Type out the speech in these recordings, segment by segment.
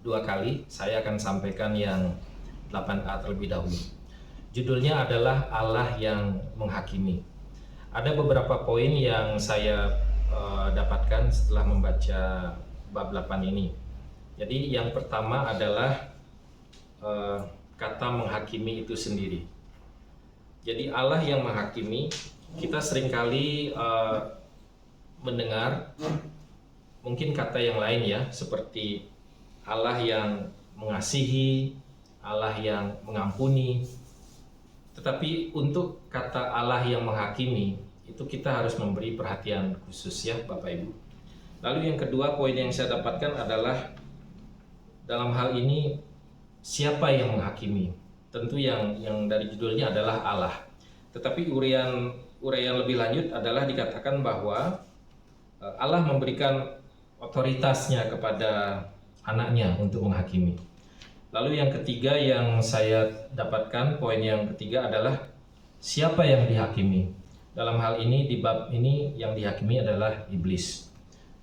Dua kali. Saya akan sampaikan yang 8a terlebih dahulu. Judulnya adalah Allah yang menghakimi. Ada beberapa poin yang saya dapatkan setelah membaca bab 8 ini. Jadi yang pertama adalah kata menghakimi itu sendiri. Jadi Allah yang menghakimi, kita seringkali mendengar mungkin kata yang lain ya, seperti Allah yang mengasihi, Allah yang mengampuni. Tetapi untuk kata Allah yang menghakimi, itu kita harus memberi perhatian khusus ya Bapak Ibu. Lalu yang kedua, poin yang saya dapatkan adalah dalam hal ini siapa yang menghakimi? Tentu yang dari judulnya adalah Allah. Tetapi uraian lebih lanjut adalah dikatakan bahwa Allah memberikan otoritasnya kepada anaknya untuk menghakimi. Lalu yang ketiga yang saya dapatkan, poin yang ketiga adalah siapa yang dihakimi. Dalam hal ini, di bab ini yang dihakimi adalah iblis.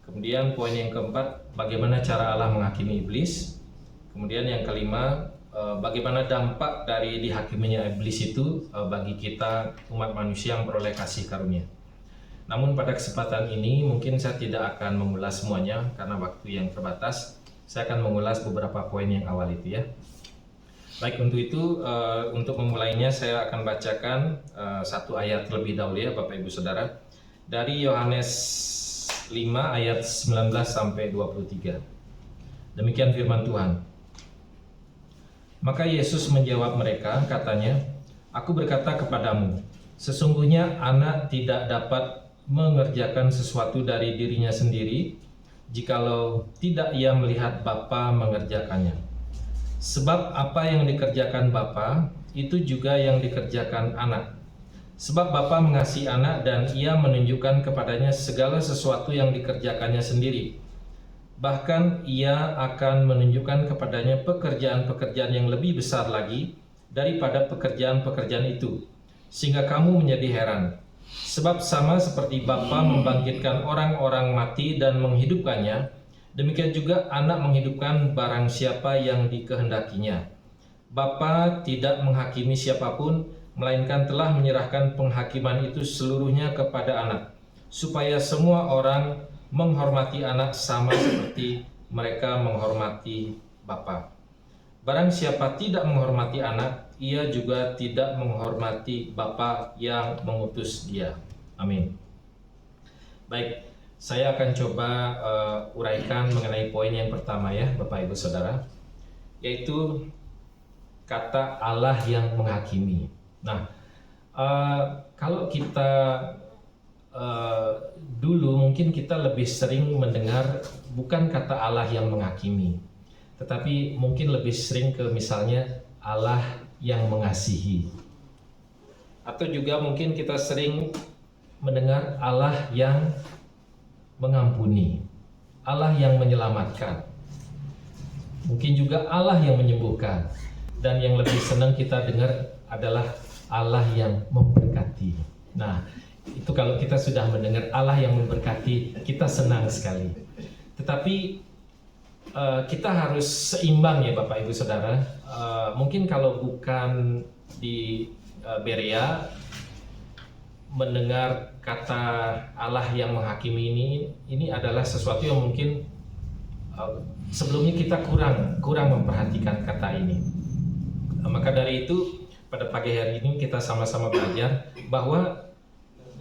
Kemudian poin yang keempat, bagaimana cara Allah menghakimi iblis. Kemudian yang kelima, bagaimana dampak dari dihakiminya iblis itu bagi kita umat manusia yang beroleh kasih karunia. Namun pada kesempatan ini mungkin saya tidak akan mengulas semuanya karena waktu yang terbatas. Saya akan mengulas beberapa poin yang awal itu ya. Baik, untuk itu untuk memulainya saya akan bacakan satu ayat terlebih dahulu ya Bapak Ibu Saudara. Dari Yohanes 5 ayat 19 sampai 23. Demikian firman Tuhan. Maka Yesus menjawab mereka, katanya, "Aku berkata kepadamu, sesungguhnya anak tidak dapat mengerjakan sesuatu dari dirinya sendiri, jikalau tidak ia melihat Bapa mengerjakannya. Sebab apa yang dikerjakan Bapa, itu juga yang dikerjakan anak. Sebab Bapa mengasihi anak dan ia menunjukkan kepadanya segala sesuatu yang dikerjakannya sendiri. Bahkan ia akan menunjukkan kepadanya pekerjaan-pekerjaan yang lebih besar lagi daripada pekerjaan-pekerjaan itu, sehingga kamu menjadi heran. Sebab sama seperti Bapa membangkitkan orang-orang mati dan menghidupkannya, demikian juga anak menghidupkan barang siapa yang dikehendakinya. Bapa tidak menghakimi siapapun, melainkan telah menyerahkan penghakiman itu seluruhnya kepada anak, supaya semua orang menghormati anak sama seperti mereka menghormati Bapa. Barang siapa tidak menghormati anak, ia juga tidak menghormati Bapa yang mengutus dia." Amin. Baik, saya akan coba uraikan mengenai poin yang pertama ya Bapak Ibu Saudara, yaitu kata Allah yang menghakimi. Nah, kalau kita dulu mungkin kita lebih sering mendengar bukan kata Allah yang menghakimi, tetapi mungkin lebih sering ke misalnya Allah yang mengasihi. Atau juga mungkin kita sering mendengar Allah yang mengampuni, Allah yang menyelamatkan. Mungkin juga Allah yang menyembuhkan. Dan yang lebih senang kita dengar adalah Allah yang memberkati. Nah, itu kalau kita sudah mendengar Allah yang memberkati, kita senang sekali. Tetapi kita harus seimbang ya Bapak Ibu Saudara. Mungkin kalau bukan di Berea, mendengar kata Allah yang menghakimi ini adalah sesuatu yang mungkin sebelumnya kita kurang memperhatikan kata ini. Maka dari itu pada pagi hari ini kita sama-sama belajar bahwa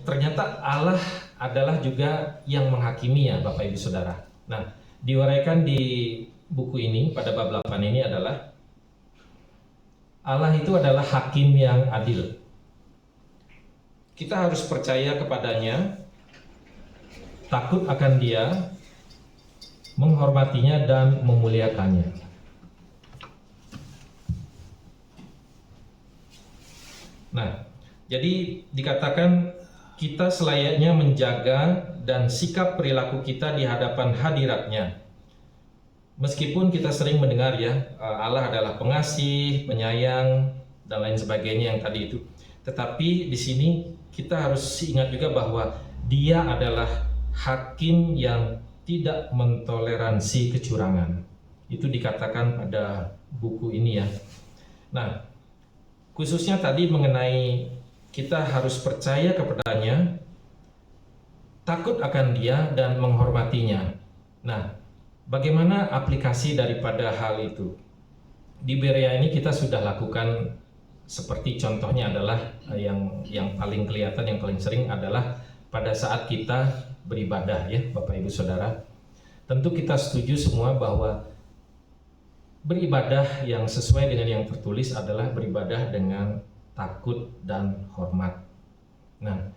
ternyata Allah adalah juga yang menghakimi ya Bapak Ibu Saudara. Nah, diuraikan di buku ini pada bab 8 ini adalah Allah itu adalah hakim yang adil. Kita harus percaya kepadanya, takut akan Dia, menghormatinya dan memuliakannya. Nah, jadi dikatakan kita selayaknya menjaga dan sikap perilaku kita di hadapan hadiratnya. Meskipun kita sering mendengar ya, Allah adalah pengasih, penyayang, dan lain sebagainya yang tadi itu. Tetapi di sini kita harus ingat juga bahwa Dia adalah hakim yang tidak mentoleransi kecurangan. Itu dikatakan pada buku ini ya. Nah, khususnya tadi mengenai kita harus percaya kepadanya, takut akan dia dan menghormatinya. Nah, bagaimana aplikasi daripada hal itu? Di Berea ini kita sudah lakukan, seperti contohnya adalah yang paling kelihatan, yang paling sering adalah pada saat kita beribadah ya Bapak Ibu Saudara. Tentu kita setuju semua bahwa beribadah yang sesuai dengan yang tertulis adalah beribadah dengan takut dan hormat. Nah,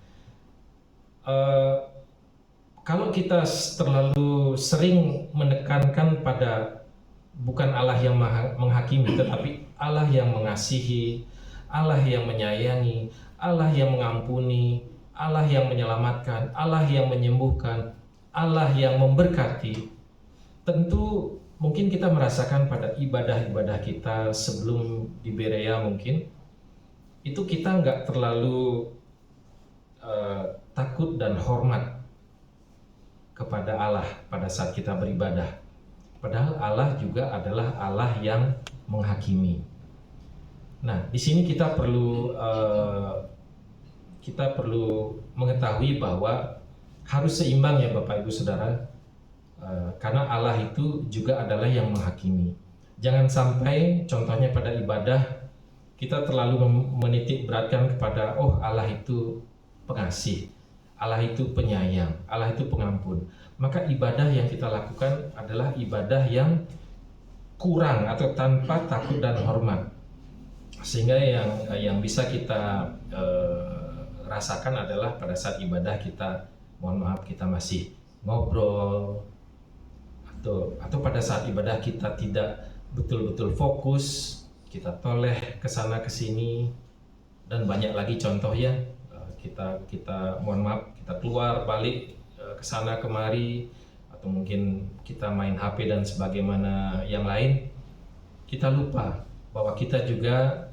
kalau kita terlalu sering menekankan pada bukan Allah yang menghakimi, tetapi Allah yang mengasihi, Allah yang menyayangi, Allah yang mengampuni, Allah yang menyelamatkan, Allah yang menyembuhkan, Allah yang memberkati, tentu mungkin kita merasakan pada ibadah-ibadah kita sebelum di Berea mungkin itu kita nggak terlalu takut dan hormat kepada Allah pada saat kita beribadah. Padahal Allah juga adalah Allah yang menghakimi. Nah, di sini kita perlu mengetahui bahwa harus seimbang ya Bapak Ibu Saudara, karena Allah itu juga adalah yang menghakimi. Jangan sampai contohnya pada ibadah kita terlalu menitik beratkan kepada Allah itu pengasih, Allah itu penyayang, Allah itu pengampun. Maka ibadah yang kita lakukan adalah ibadah yang kurang atau tanpa takut dan hormat. Sehingga yang bisa kita rasakan adalah pada saat ibadah kita, mohon maaf, kita masih ngobrol, atau pada saat ibadah kita tidak betul-betul fokus, kita toleh ke sana ke sini, dan banyak lagi contoh ya. Kita mohon maaf, kita keluar balik ke sana kemari, atau mungkin kita main HP dan sebagaimana yang lain. Kita lupa bahwa kita juga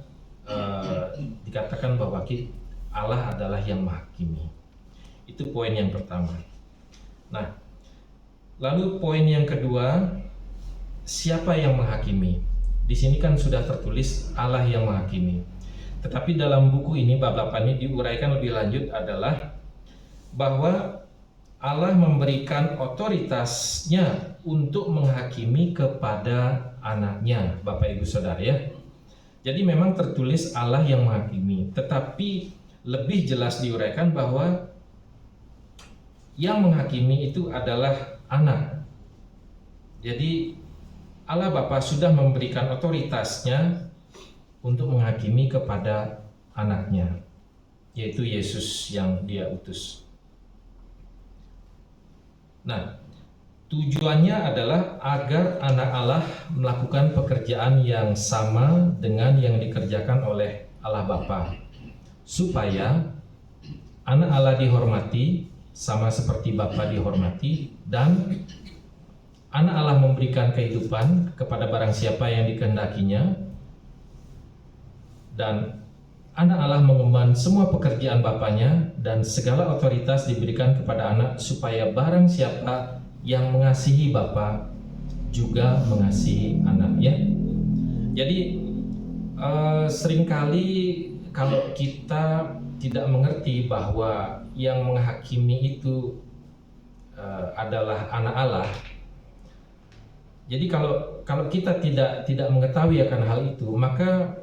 dikatakan bahwa Allah adalah yang menghakimi. Itu poin yang pertama. Nah, lalu poin yang kedua, siapa yang menghakimi? Di sini kan sudah tertulis Allah yang menghakimi. Tetapi dalam buku ini, bab-bab ini diuraikan lebih lanjut adalah bahwa Allah memberikan otoritasnya untuk menghakimi kepada anaknya, Bapak Ibu Saudara ya. Jadi memang tertulis Allah yang menghakimi, tetapi lebih jelas diuraikan bahwa yang menghakimi itu adalah anak. Jadi Allah Bapa sudah memberikan otoritasnya untuk menghakimi kepada anaknya, yaitu Yesus yang Dia utus. Nah, tujuannya adalah agar anak Allah melakukan pekerjaan yang sama dengan yang dikerjakan oleh Allah Bapa, supaya anak Allah dihormati sama seperti Bapa dihormati, dan anak Allah memberikan kehidupan kepada barang siapa yang dikehendakinya, dan anak Allah mengemban semua pekerjaan Bapanya, dan segala otoritas diberikan kepada anak supaya barang siapa yang mengasihi Bapa juga mengasihi anak ya. Jadi seringkali kalau kita tidak mengerti bahwa yang menghakimi itu adalah anak Allah. Jadi kalau kita tidak mengetahui akan hal itu, maka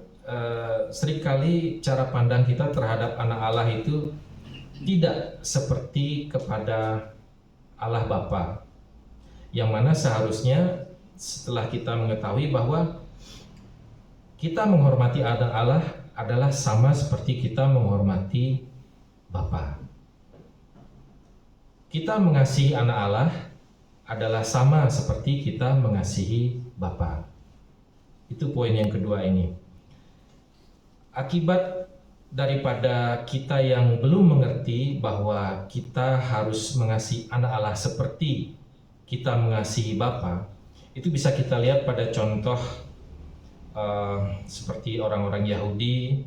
seringkali cara pandang kita terhadap anak Allah itu tidak seperti kepada Allah Bapa, yang mana seharusnya setelah kita mengetahui bahwa kita menghormati anak Allah adalah sama seperti kita menghormati Bapa. Kita mengasihi anak Allah adalah sama seperti kita mengasihi Bapa. Itu poin yang kedua ini. Akibat daripada kita yang belum mengerti bahwa kita harus mengasihi anak Allah seperti kita mengasihi Bapa, itu bisa kita lihat pada contoh seperti orang-orang Yahudi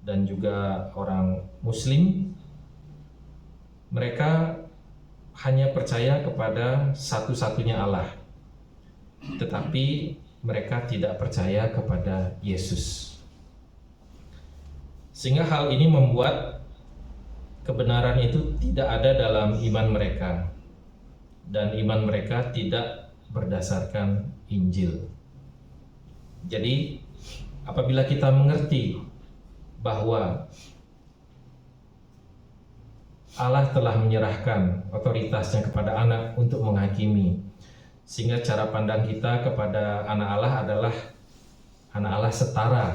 dan juga orang Muslim. Mereka hanya percaya kepada satu-satunya Allah, tetapi mereka tidak percaya kepada Yesus. Sehingga hal ini membuat kebenaran itu tidak ada dalam iman mereka, dan iman mereka tidak berdasarkan Injil. Jadi apabila kita mengerti bahwa Allah telah menyerahkan otoritasnya kepada anak untuk menghakimi, sehingga cara pandang kita kepada anak Allah adalah anak Allah setara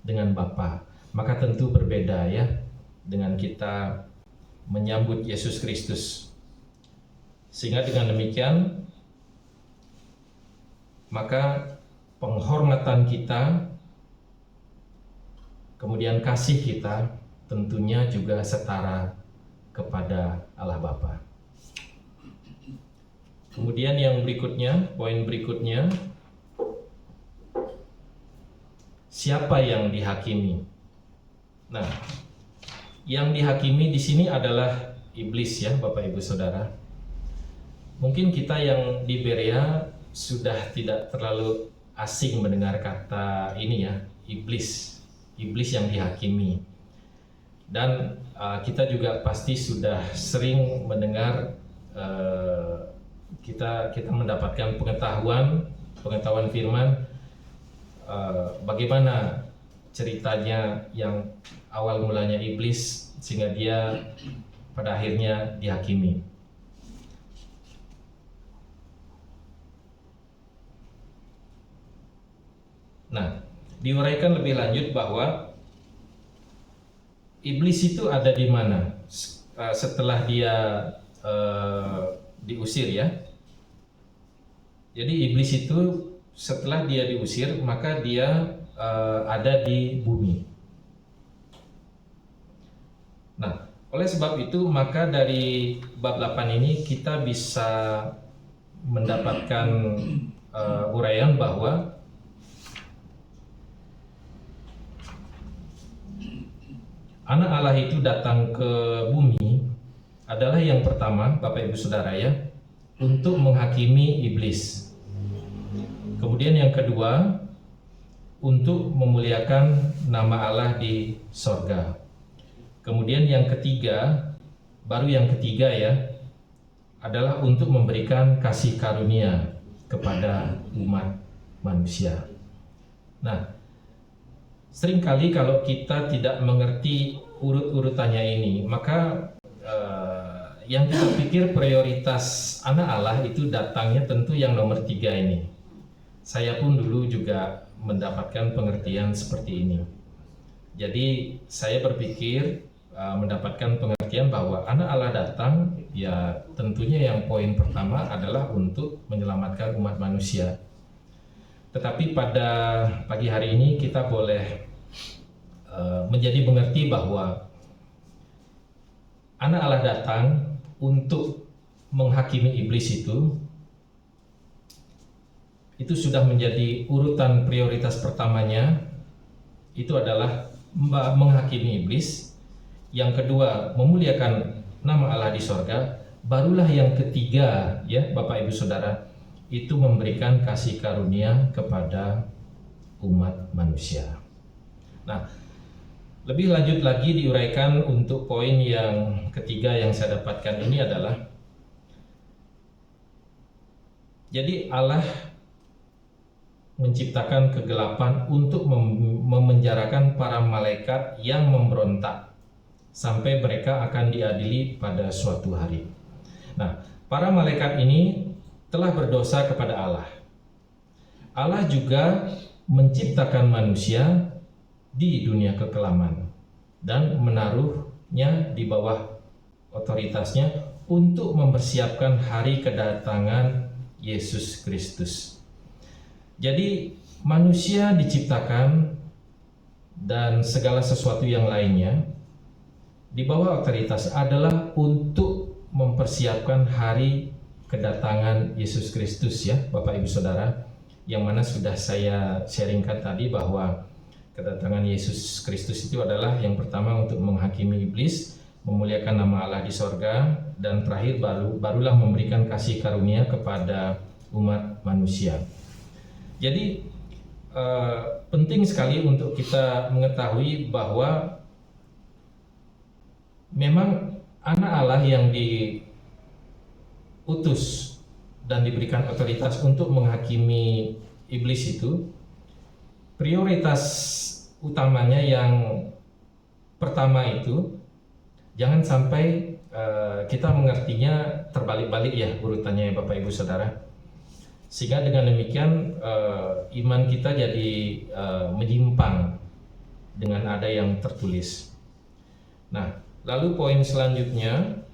dengan Bapa, maka tentu berbeda ya dengan kita menyambut Yesus Kristus. Sehingga dengan demikian maka penghormatan kita, kemudian kasih kita tentunya juga setara kepada Allah Bapa. Kemudian yang berikutnya, poin berikutnya, siapa yang dihakimi? Nah, yang dihakimi di sini adalah iblis ya, Bapak Ibu Saudara. Mungkin kita yang di Berea sudah tidak terlalu asing mendengar kata ini ya, iblis yang dihakimi. Dan kita juga pasti sudah sering mendengar, kita mendapatkan pengetahuan firman, bagaimana ceritanya yang awal mulanya iblis sehingga dia pada akhirnya dihakimi. Nah, diuraikan lebih lanjut bahwa iblis itu ada di mana setelah dia diusir ya. Jadi iblis itu setelah dia diusir maka dia ada di bumi. Nah, oleh sebab itu maka dari bab 8 ini kita bisa mendapatkan uraian bahwa anak Allah itu datang ke bumi adalah yang pertama, Bapak Ibu Saudara ya, untuk menghakimi iblis. Kemudian yang kedua, untuk memuliakan nama Allah di sorga. Kemudian yang ketiga, baru yang ketiga ya, adalah untuk memberikan kasih karunia kepada umat manusia. Nah, seringkali kalau kita tidak mengerti urut-urutannya ini, maka yang kita pikir prioritas anak Allah itu datangnya tentu yang nomor 3 ini. Saya pun dulu juga mendapatkan pengertian seperti ini. Jadi saya berpikir mendapatkan pengertian bahwa anak Allah datang, ya tentunya yang poin pertama adalah untuk menyelamatkan umat manusia. Tetapi pada pagi hari ini kita boleh menjadi mengerti bahwa anak Allah datang untuk menghakimi iblis itu sudah menjadi urutan prioritas pertamanya, itu adalah menghakimi iblis. Yang kedua, memuliakan nama Allah di sorga. Barulah yang ketiga ya Bapak Ibu Saudara, itu memberikan kasih karunia kepada umat manusia. Nah, lebih lanjut lagi diuraikan untuk poin yang ketiga yang saya dapatkan ini adalah, jadi Allah menciptakan kegelapan untuk memenjarakan para malaikat yang memberontak sampai mereka akan diadili pada suatu hari. Nah, para malaikat ini telah berdosa kepada Allah. Allah juga menciptakan manusia di dunia kekelaman dan menaruhnya di bawah otoritasnya untuk mempersiapkan hari kedatangan Yesus Kristus. Jadi manusia diciptakan dan segala sesuatu yang lainnya di bawah otoritas adalah untuk mempersiapkan hari kedatangan Yesus Kristus ya Bapak Ibu Saudara, yang mana sudah saya sharingkan tadi bahwa kedatangan Yesus Kristus itu adalah yang pertama untuk menghakimi iblis, memuliakan nama Allah di sorga, dan terakhir barulah memberikan kasih karunia kepada umat manusia. Jadi penting sekali untuk kita mengetahui bahwa memang anak Allah yang diutus dan diberikan otoritas untuk menghakimi iblis itu, prioritas utamanya yang pertama itu jangan sampai kita mengertinya terbalik-balik ya urutannya Bapak Ibu Saudara, sehingga dengan demikian iman kita jadi menyimpang dengan ada yang tertulis. Nah, lalu poin selanjutnya,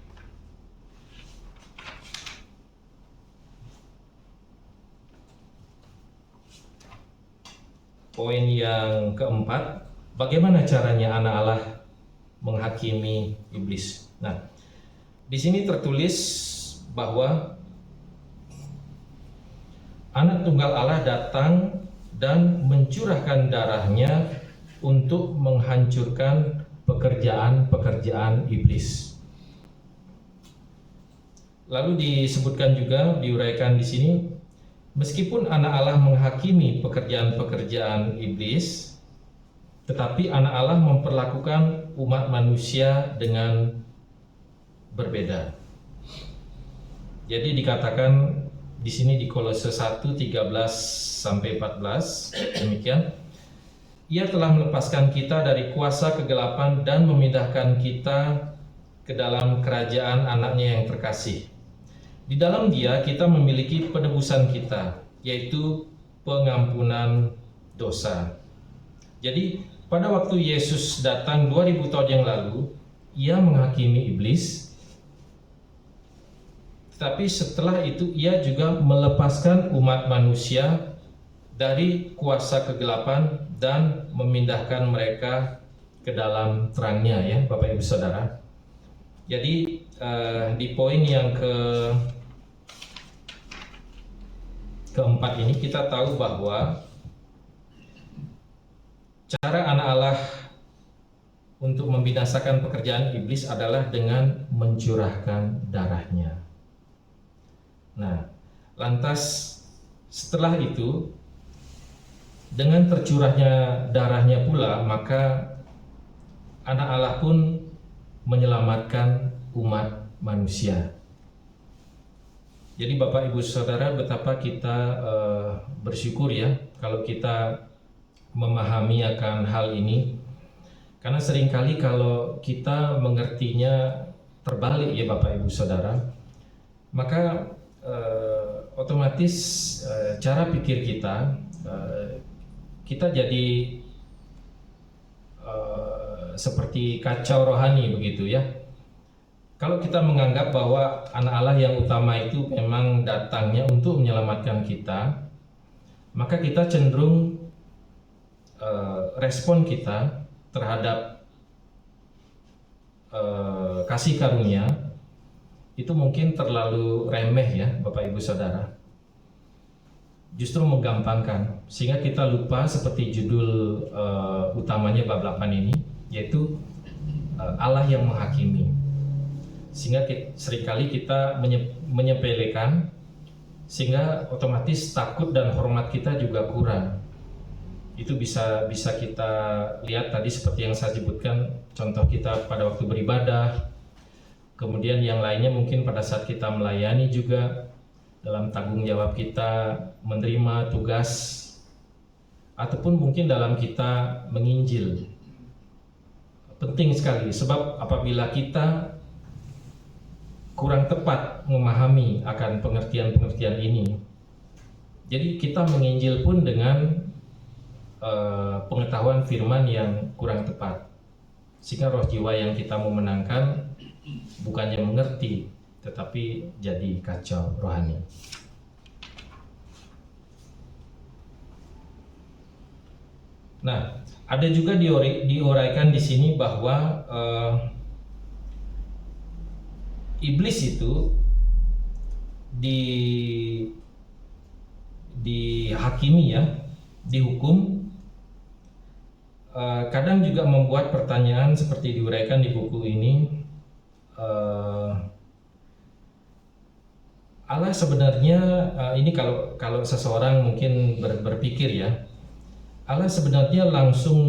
poin yang keempat, bagaimana caranya anak Allah menghakimi iblis. Nah, di sini tertulis bahwa Anak Tunggal Allah datang dan mencurahkan darahnya untuk menghancurkan pekerjaan-pekerjaan iblis. Lalu disebutkan juga, diuraikan di sini, meskipun anak Allah menghakimi pekerjaan-pekerjaan iblis, tetapi anak Allah memperlakukan umat manusia dengan berbeda. Jadi dikatakan di sini di Kolose 1:13-14 demikian, Ia telah melepaskan kita dari kuasa kegelapan dan memindahkan kita ke dalam kerajaan anaknya yang terkasih. Di dalam Dia kita memiliki penebusan kita, yaitu pengampunan dosa. Jadi pada waktu Yesus datang 2000 tahun yang lalu, Ia menghakimi iblis. Tetapi setelah itu Ia juga melepaskan umat manusia dari kuasa kegelapan dan memindahkan mereka ke dalam terangnya ya Bapak Ibu Saudara. Jadi di poin yang keempat ini kita tahu bahwa cara anak Allah untuk membinasakan pekerjaan iblis adalah dengan mencurahkan darahnya. Nah, lantas setelah itu dengan tercurahnya darahnya pula, maka anak Allah pun menyelamatkan umat manusia. Jadi Bapak Ibu Saudara, betapa kita bersyukur ya kalau kita memahami akan hal ini. Karena seringkali kalau kita mengertinya terbalik ya Bapak Ibu Saudara, maka otomatis cara pikir kita jadi seperti kacau rohani begitu ya. Kalau kita menganggap bahwa anak Allah yang utama itu memang datangnya untuk menyelamatkan kita, maka kita cenderung respon kita terhadap kasih karunia itu mungkin terlalu remeh ya Bapak Ibu Saudara. Justru menggampangkan, sehingga kita lupa seperti judul utamanya bab 8 ini, yaitu Allah yang menghakimi. Sehingga seringkali kita menyepelekan, sehingga otomatis takut dan hormat kita juga kurang. Itu bisa kita lihat tadi seperti yang saya sebutkan, contoh kita pada waktu beribadah, kemudian yang lainnya mungkin pada saat kita melayani juga, dalam tanggung jawab kita menerima tugas, ataupun mungkin dalam kita menginjil. Penting sekali, sebab apabila kita kurang tepat memahami akan pengertian-pengertian ini, jadi kita menginjil pun dengan pengetahuan firman yang kurang tepat, sehingga roh jiwa yang kita mau menangkan bukannya mengerti, tetapi jadi kacau rohani. Nah, ada juga diuraikan di sini bahwa iblis itu dihakimi ya, dihukum. Kadang juga membuat pertanyaan seperti diuraikan di buku ini, eh, Allah sebenarnya ini kalau seseorang mungkin berpikir ya, Allah sebenarnya langsung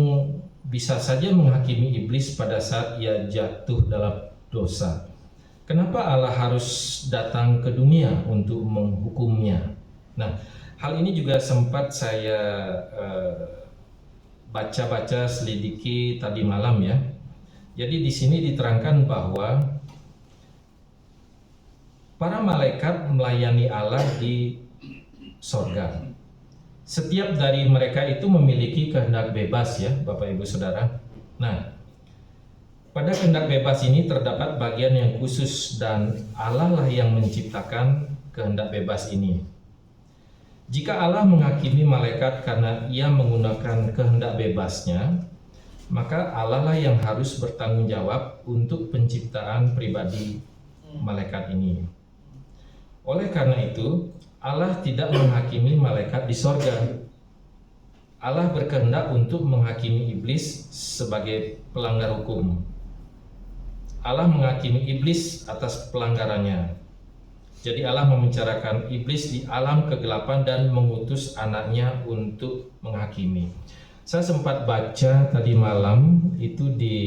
bisa saja menghakimi iblis pada saat ia jatuh dalam dosa. Kenapa Allah harus datang ke dunia untuk menghukumnya? Nah, hal ini juga sempat saya baca-baca selidiki tadi malam ya. Jadi di sini diterangkan bahwa para malaikat melayani Allah di sorga. Setiap dari mereka itu memiliki kehendak bebas ya, Bapak Ibu Saudara. Nah, pada kehendak bebas ini terdapat bagian yang khusus dan Allah lah yang menciptakan kehendak bebas ini. Jika Allah menghakimi malaikat karena ia menggunakan kehendak bebasnya, maka Allah lah yang harus bertanggung jawab untuk penciptaan pribadi malaikat ini. Oleh karena itu, Allah tidak menghakimi malaikat di sorga. Allah berkehendak untuk menghakimi iblis sebagai pelanggar hukum. Allah menghakimi iblis atas pelanggarannya. Jadi Allah membicarakan iblis di alam kegelapan dan mengutus anaknya untuk menghakimi. Saya sempat baca tadi malam itu di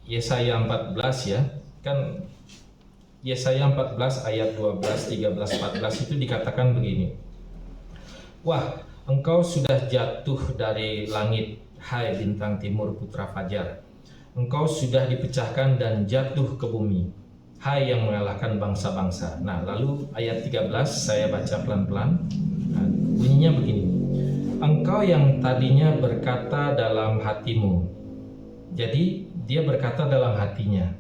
Yesaya 14 ya. Kan Yesaya 14 ayat 12, 13, 14 itu dikatakan begini. Wah, engkau sudah jatuh dari langit, hai bintang timur putra fajar. Engkau sudah dipecahkan dan jatuh ke bumi, hai yang mengalahkan bangsa-bangsa. Nah, lalu ayat 13 saya baca pelan-pelan. Nah, bunyinya begini. Engkau yang tadinya berkata dalam hatimu. Jadi dia berkata dalam hatinya,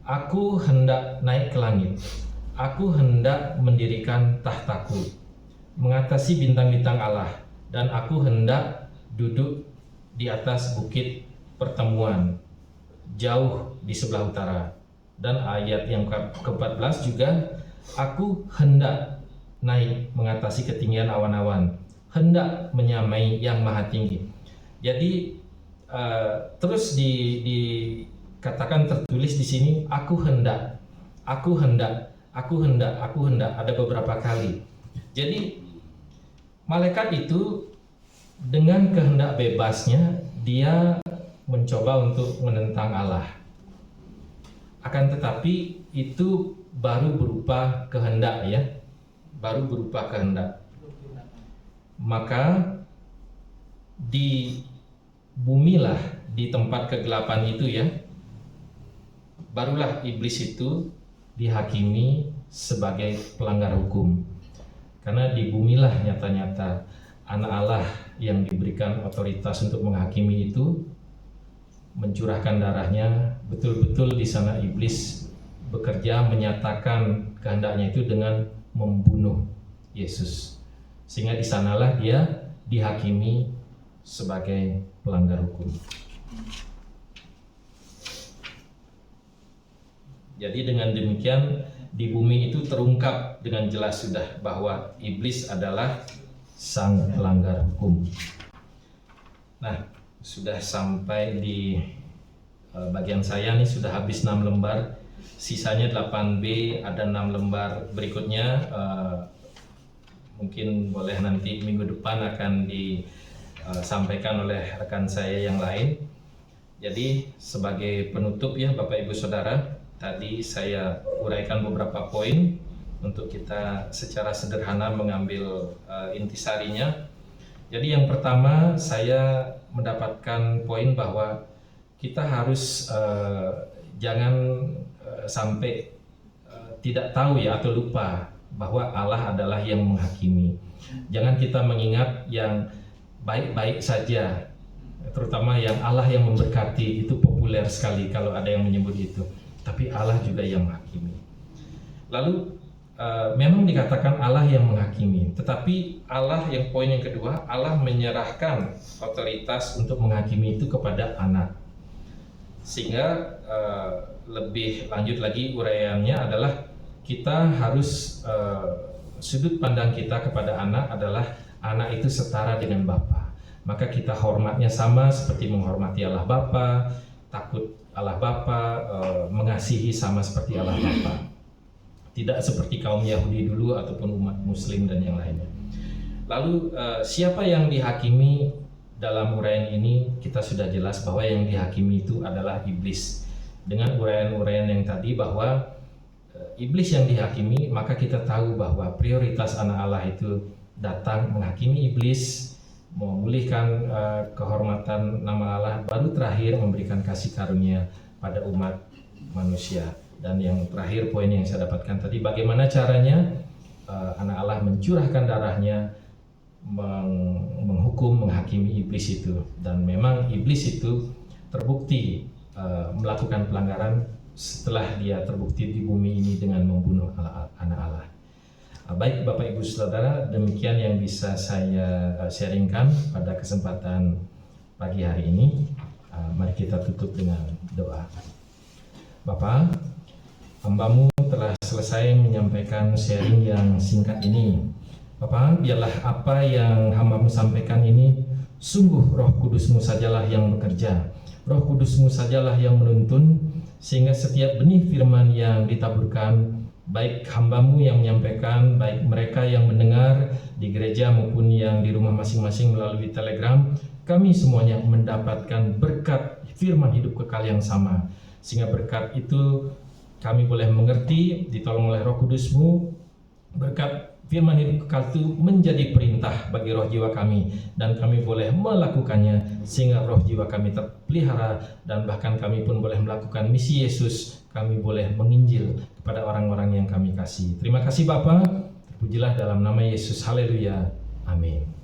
aku hendak naik ke langit. Aku hendak mendirikan tahtaku, mengatasi bintang-bintang Allah, dan aku hendak duduk di atas bukit pertemuan jauh di sebelah utara. Dan ayat yang ke-14 juga, aku hendak naik mengatasi ketinggian awan-awan, hendak menyamai yang maha tinggi. Jadi terus dikatakan tertulis di sini, aku hendak, aku hendak, aku hendak, aku hendak, ada beberapa kali. Jadi malaikat itu dengan kehendak bebasnya dia mencoba untuk menentang Allah. Akan tetapi itu baru berupa kehendak ya, baru berupa kehendak. Maka di bumilah, di tempat kegelapan itu ya, barulah iblis itu dihakimi sebagai pelanggar hukum. Karena di bumilah nyata-nyata anak Allah yang diberikan otoritas untuk menghakimi itu mencurahkan darahnya. Betul-betul di sana iblis bekerja menyatakan kehendaknya itu dengan membunuh Yesus. Sehingga di sanalah dia dihakimi sebagai pelanggar hukum. Jadi dengan demikian di bumi itu terungkap dengan jelas sudah bahwa iblis adalah sang pelanggar hukum. Nah, sudah sampai di bagian saya nih, sudah habis 6 lembar. Sisanya 8B, ada 6 lembar berikutnya. Mungkin boleh nanti minggu depan akan disampaikan oleh rekan saya yang lain. Jadi sebagai penutup ya Bapak Ibu Saudara, tadi saya uraikan beberapa poin untuk kita secara sederhana mengambil intisarinya. Jadi yang pertama saya mendapatkan poin bahwa kita harus jangan sampai tidak tahu ya atau lupa bahwa Allah adalah yang menghakimi. Jangan kita mengingat yang baik-baik saja, terutama yang Allah yang memberkati, itu populer sekali kalau ada yang menyebut itu. Tapi Allah juga yang menghakimi. Lalu memang dikatakan Allah yang menghakimi, tetapi Allah yang poin yang kedua, Allah menyerahkan otoritas untuk menghakimi itu kepada anak. Sehingga lebih lanjut lagi uraiannya adalah kita harus sudut pandang kita kepada anak adalah anak itu setara dengan Bapa. Maka kita hormatnya sama seperti menghormati Allah Bapa, takut Allah Bapa, mengasihi sama seperti Allah Bapa. Tidak seperti kaum Yahudi dulu ataupun umat Muslim dan yang lainnya. Lalu siapa yang dihakimi dalam uraian ini? Kita sudah jelas bahwa yang dihakimi itu adalah iblis. Dengan uraian-uraian yang tadi bahwa iblis yang dihakimi, maka kita tahu bahwa prioritas anak Allah itu datang menghakimi iblis, memulihkan kehormatan nama Allah, baru terakhir memberikan kasih karunia pada umat manusia. Dan yang terakhir poin yang saya dapatkan tadi, bagaimana caranya anak Allah mencurahkan darahnya, menghukum, menghakimi iblis itu. Dan memang iblis itu terbukti melakukan pelanggaran setelah dia terbukti di bumi ini dengan membunuh anak Allah. Baik Bapak Ibu Saudara, demikian yang bisa saya sharingkan pada kesempatan pagi hari ini. Mari kita tutup dengan doa. Bapa, hamba-Mu telah selesai menyampaikan sharing yang singkat ini. Bapa, biarlah apa yang hamba-Mu sampaikan ini sungguh Roh Kudus-Mu sajalah yang bekerja. Roh Kudus-Mu sajalah yang menuntun, sehingga setiap benih firman yang ditaburkan, baik hamba-Mu yang menyampaikan, baik mereka yang mendengar di gereja maupun yang di rumah masing-masing melalui Telegram, kami semuanya mendapatkan berkat firman hidup kekal yang sama. Sehingga berkat itu kami boleh mengerti, ditolong oleh Roh Kudus-Mu, berkat firman hidup kekal itu menjadi perintah bagi roh jiwa kami, dan kami boleh melakukannya sehingga roh jiwa kami terpelihara, dan bahkan kami pun boleh melakukan misi Yesus. Kami boleh menginjil kepada orang-orang yang kami kasih. Terima kasih Bapa, terpujilah dalam nama Yesus. Haleluya. Amin.